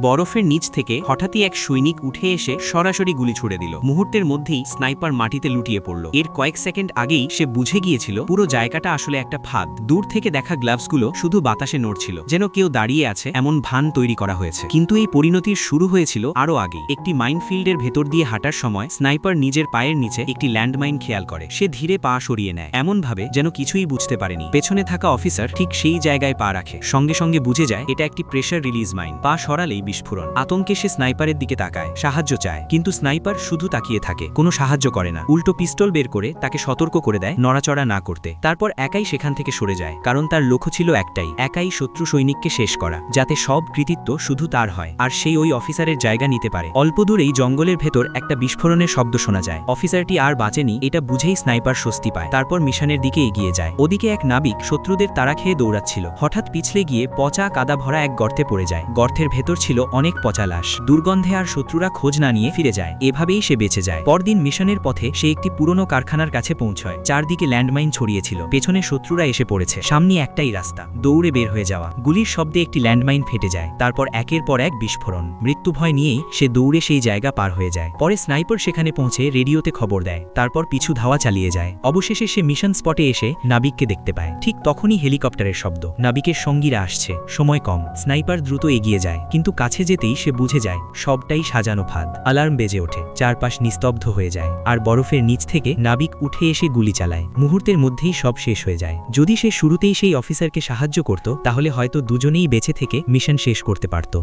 বরফের নিচ থেকে হঠাৎই এক সৈনিক উঠে এসে সরাসরি গুলি ছুড়ে দিল। মুহূর্তের মধ্যেই স্নাইপার মাটিতে লুটিয়ে পড়ল। এর কয়েক সেকেন্ড আগেই সে বুঝে গিয়েছিল পুরো জায়গাটা আসলে একটা ফাঁদ। দূর থেকে দেখা গ্লাভসগুলো শুধু বাতাসে নড়ছিল, যেন কেউ দাঁড়িয়ে আছে এমন ভান তৈরি করা হয়েছে। কিন্তু এই পরিণতির শুরু হয়েছিল আরও আগে। একটি মাইনফিল্ডের ভেতর দিয়ে হাঁটার সময় স্নাইপার নিজের পায়ের নিচে একটি ল্যান্ডমাইন খেয়াল করে। সে ধীরে পা সরিয়ে নেয়, এমনভাবে যেন কিছুই বুঝতে পারেনি। পেছনে থাকা অফিসার ঠিক সেই জায়গায় পা রাখে। সঙ্গে সঙ্গে বুঝে যায় এটা একটি প্রেশার রিলিজ মাইন। পা সরালেই বিস্ফোরণ। আতঙ্কে সে স্নাইপারের দিকে তাকায়, সাহায্য চায়, কিন্তু স্নাইপার শুধু তাকিয়ে থাকে, কোনো সাহায্য করে না। উল্টো পিস্তল বের করে তাকে সতর্ক করে দেয় নড়াচড়া না করতে। তারপর একাই সেখান থেকে সরে যায়, কারণ তার লক্ষ্য ছিল একটাই, একাই শত্রু সৈনিককে শেষ করা, যাতে সব কৃতিত্ব শুধু তার হয় আর সেই ওই অফিসারের জায়গা নিতে পারে। অল্প দূরেই জঙ্গলের ভেতর একটা বিস্ফোরণের শব্দ শোনা যায়। অফিসারটি আর বাঁচেনি এটা বুঝেই স্নাইপার স্বস্তি পায়। তারপর মিশনের দিকে এগিয়ে যায়। ওদিকে এক নাবিক শত্রুদের তাড়া খেয়ে দৌড়াচ্ছিল। হঠাৎ পিছলে গিয়ে পচা কাদা ভরা এক গর্তে পড়ে যায়। গর্তের ভেতর ছিল অনেক পচা লাশ। দুর্গন্ধে আর শত্রুরা খোঁজ না নিয়ে ফিরে যায়। এভাবেই সে বেঁচে যায়। পরদিন মিশনের পথে সে একটি পুরনো কারখানার কাছে পৌঁছয়। চারদিকে ল্যান্ডমাইন ছড়িয়েছিল। পেছনে শত্রুরা এসে পড়েছে। সামনে একটাই রাস্তা, দৌড়ে বের হয়ে যাওয়া। গুলির শব্দে একটি ল্যান্ডমাইন ফেটে যায়। তারপর একের পর এক বিস্ফোরণ। মৃত্যু ভয় নিয়েই সে দৌড়ে সেই জায়গা পার হয়ে যায়। পরে স্নাইপার সেখানে পৌঁছে রেডিওতে খবর দেয়। তারপর পিছু ধাওয়া চালিয়ে যায়। অবশেষে সে মিশন স্পটে এসে নাবিককে দেখতে পায়। ঠিক তখনই হেলিকপ্টারের শব্দ। নাবিকের সঙ্গীরা আসছে। সময় কম। স্নাইপার দ্রুত এগিয়ে যায়, কিন্তু কাছে যেতেই সে বুঝে যায় সবটাই সাজানো ফাঁদ। অ্যালার্ম বেজে ওঠে। চারপাশ নিস্তব্ধ হয়ে যায়, আর বরফের নিচ থেকে নাবিক উঠে এসে গুলি চালায়। মুহূর্তের মধ্যেই সব শেষ হয়ে যায়। যদি সে শুরুতেই সেই অফিসারকে সাহায্য করত, তাহলে হয়তো দুজনেই বেঁচে থেকে মিশন শেষ করতে পারত।